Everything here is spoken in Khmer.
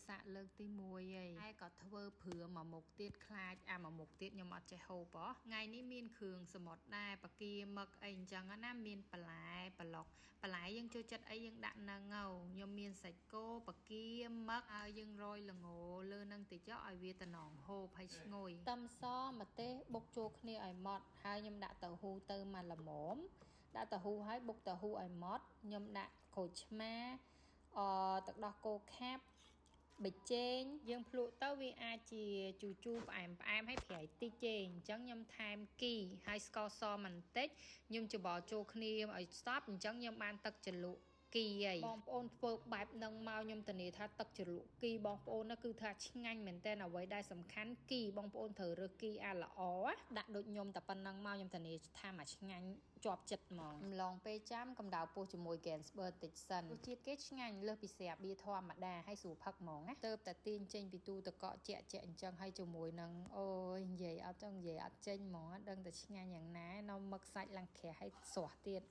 សាក់លើកទី1ឯងហើយក៏ធ្វើព្រឿមួយមុខទៀតខ្លាចមួយមុខទៀតខ្ញុំអត់ចេះហូបថ្ងៃនេះមានគ្រឿងសមុទ្រដែរបកាមឹកអីអញ្ចឹងណាមានបន្លែប្លុកបន្លែយើងចូលចិត្តអីយើងដាក់នឹងខ្ញុំមានសាច់គោបកាមឹកហើយយើងរយល្ងលើនឹងតិចឲ្យវាតំណងហូបហើយឈ្ងុយខ្ទឹមសម្ទេសបុកចូលគ្នាឲ្យម៉ត់ហើយខ្ញុំដាក់ទៅហ៊ូទៅមកល្មមដាក់ទៅហ៊ូហើយបុកទៅហ៊ូឲ្យម៉ត់ខ្ញុំដាក់ក្រូចឆ្មាទឹកដោះគោខាប់ប៊ីចេងយើងភ្លក់ទៅវាអាចជាជូរផ្អែមហើយប្រៃតិចទេអញ្ចឹងខ្ញុំថែមគីហើយស្ករសបន្តិចខ្ញុំច្របល់ចូលគ្នាឲ្យស្ទប់អញ្ចឹងខ្ញុំបានទឹកជ្រលក់គីហើយបងប្អូនធ្វើបែបហ្នឹងមកខ្ញុំធានាថាទឹកជ្រលក់គីបងប្អូនណាគឺថាឆ្ងាញ់មែនតើអ្វីដែលសំខាន់គីបងប្អូនត្រូវរើសគីល្អដាក់ដូចខ្ញុំតែប៉ុណ្្នឹងមកខ្ញុំធានាថាមកឆ្ងាញ់ជាប់ចិត្តហ្មងម្លងពេលចាំកម្ដៅពោះជាមួយ Gainsbourg តិចសិនរសជាតិគេឆ្ងាញ់លើសពីស្រាបៀរធម្មតាហើយស្រួលផឹកហ្មងណាទៅតែទាញចេញពីទូទឹកកកជាក់អញ្ចឹងហើយជាមួយនឹងអូយនិយាយអត់ចេញហ្មងដឹងតែឆ្ងាញ់យ៉ាងណានៅមឹកសាច់ឡើងក្រាស់ហើយស្រស់ទៀត